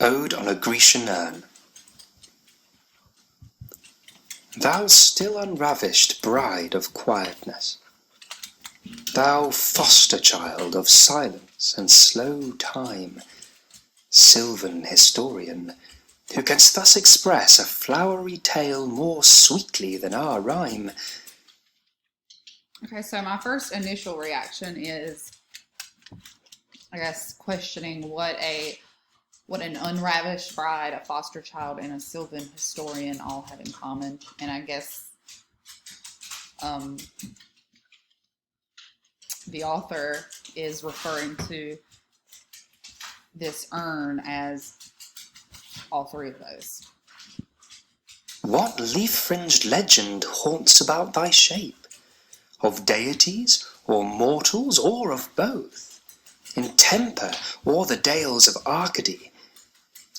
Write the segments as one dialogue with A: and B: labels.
A: Ode on a Grecian Urn. Thou still unravished bride of quietness, thou foster child of silence and slow time, sylvan historian, who canst thus express a flowery tale more sweetly than our rhyme.
B: Okay, so my first initial reaction is, I guess, questioning what an unravished bride, a foster child, and a sylvan historian all have in common. And I guess the author is referring to this urn as all three of those.
A: What leaf-fringed legend haunts about thy shape? Of deities, or mortals, or of both? In temper, or the dales of Arcady?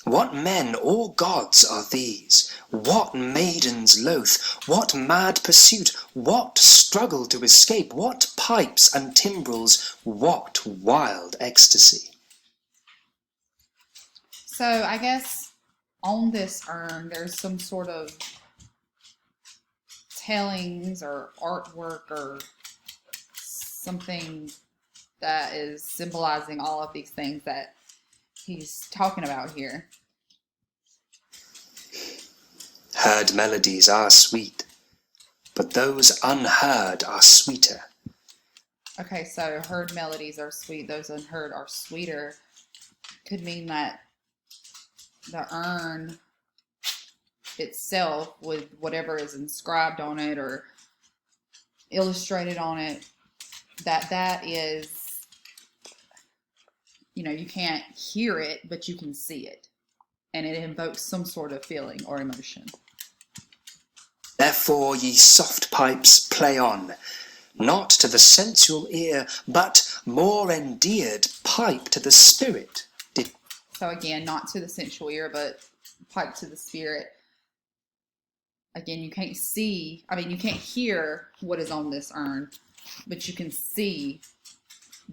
A: What men or gods are these? What maidens loath? What mad pursuit? What struggle to escape? What pipes and timbrels? What wild ecstasy?
B: So I guess on this urn, there's some sort of tellings or artwork or something that is symbolizing all of these things that he's talking about here.
A: Heard melodies are sweet, but those unheard are sweeter.
B: Okay, so heard melodies are sweet, those unheard are sweeter. Could mean that the urn itself, with whatever is inscribed on it or illustrated on it, that is, you can't hear it, but you can see it. And it invokes some sort of feeling or emotion.
A: Therefore, ye soft pipes, play on, not to the sensual ear, but more endeared pipe to the spirit.
B: So again, not to the sensual ear, but pipe to the spirit. Again, you can't hear what is on this urn, but you can see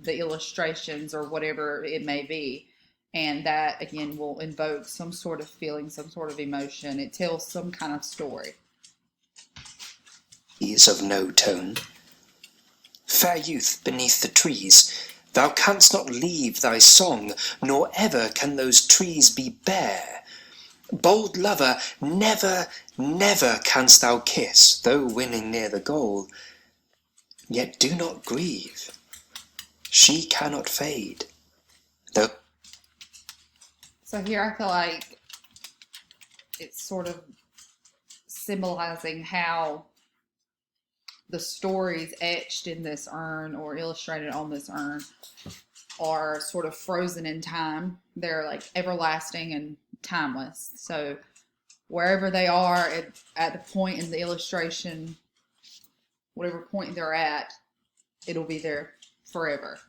B: the illustrations or whatever it may be. And that, again, will invoke some sort of feeling, some sort of emotion. It tells some kind of story.
A: Is of no tone. Fair youth beneath the trees, thou canst not leave thy song, nor ever can those trees be bare. Bold lover, never, never canst thou kiss, though winning near the goal. Yet do not grieve, she cannot fade, though.
B: So here I feel like it's sort of symbolizing how the stories etched in this urn or illustrated on this urn are sort of frozen in time. They're like everlasting and timeless. So wherever they are at the point in the illustration, whatever point they're at, it'll be there forever.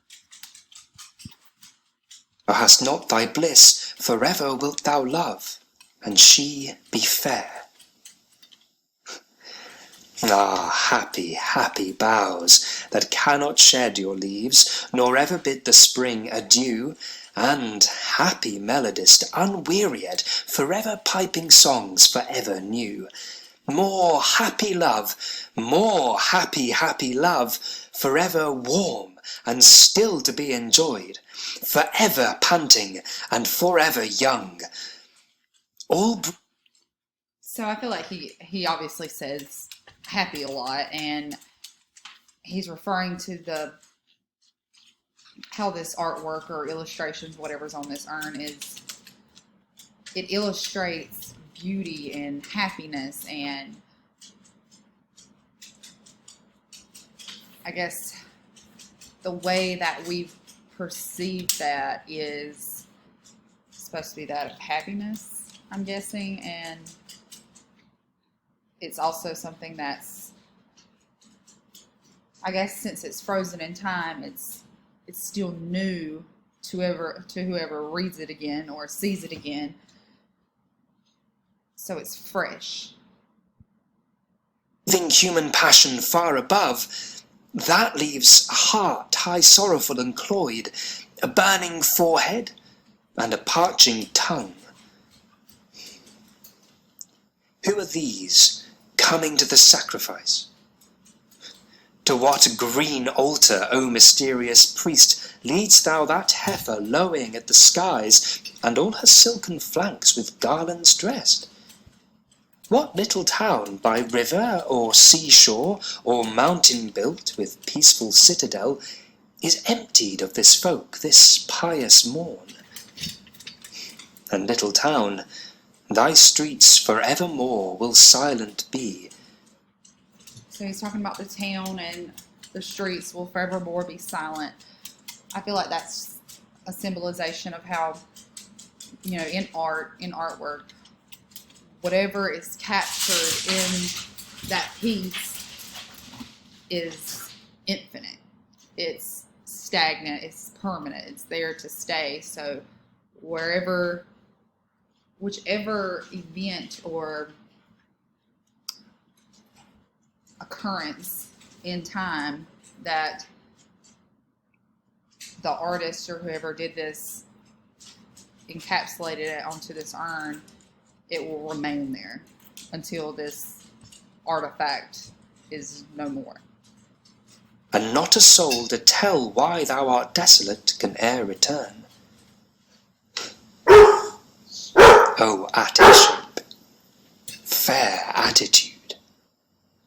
A: Thou hast not thy bliss, forever wilt thou love, and she be fair. Ah, happy, happy boughs, that cannot shed your leaves, nor ever bid the spring adieu, and happy melodist, unwearied, forever piping songs forever new. More happy love, more happy, happy love, forever warm and still to be enjoyed, forever panting and forever young.
B: So I feel like he obviously says happy a lot, and he's referring to how this artwork or illustrations, whatever's on this urn, it illustrates beauty and happiness, and I guess the way that we perceive that is supposed to be that of happiness, I'm guessing, and it's also something that's, I guess, since it's frozen in time, it's still new to whoever reads it again or sees it again. So it's fresh.
A: Leaving human passion far above, that leaves a heart high sorrowful and cloyed, a burning forehead, and a parching tongue. Who are these coming to the sacrifice? To what green altar, O mysterious priest, leadst thou that heifer lowing at the skies, and all her silken flanks with garlands dressed? What little town by river or seashore or mountain built with peaceful citadel is emptied of this folk this pious morn? And little town, thy streets forevermore will silent be.
B: So he's talking about the town and the streets will forevermore be silent. I feel like that's a symbolization of how, you know, in art, in artwork, whatever is captured in that piece is infinite. It's stagnant. It's permanent. It's there to stay. So whichever event or occurrence in time that the artist or whoever did this encapsulated it onto this urn, it will remain there until this artifact is no more.
A: And not a soul to tell why thou art desolate can e'er return. O attic shape, fair attitude,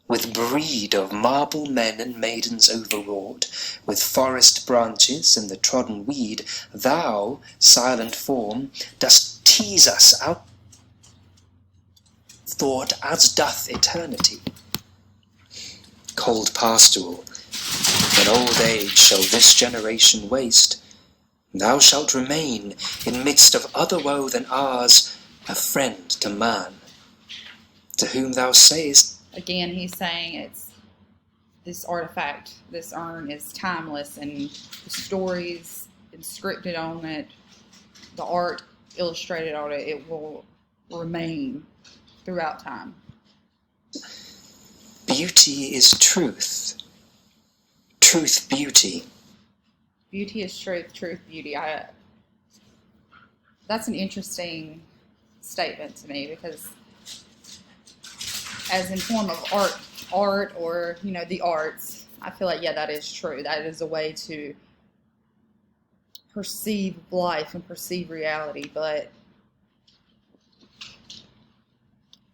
A: with breed of marble men and maidens overwrought, with forest branches and the trodden weed, thou, silent form, dost tease us out thought as doth eternity. Cold pastoral, when old age shall this generation waste, thou shalt remain in midst of other woe than ours, a friend to man, to whom thou sayest.
B: Again, he's saying it's this artifact, this urn is timeless, and the stories inscripted on it, the art illustrated on it, it will remain throughout time.
A: Beauty is truth. Truth, beauty.
B: Beauty is truth, truth, beauty. That's an interesting statement to me, because as in form of art or, you know, the arts, I feel like, yeah, that is true. That is a way to perceive life and perceive reality. But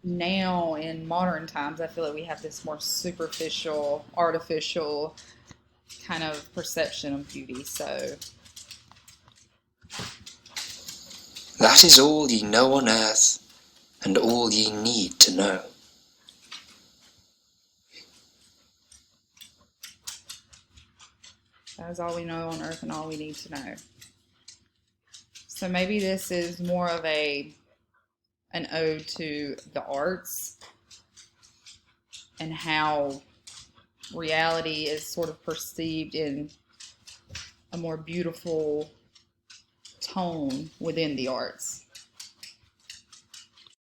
B: now in modern times, I feel like we have this more superficial, artificial kind of perception of beauty. So
A: that is all ye know on earth, and all ye need to know.
B: that is all we know on earth and all we need to know. So maybe this is more of an ode to the arts and how reality is sort of perceived in a more beautiful tone within the arts.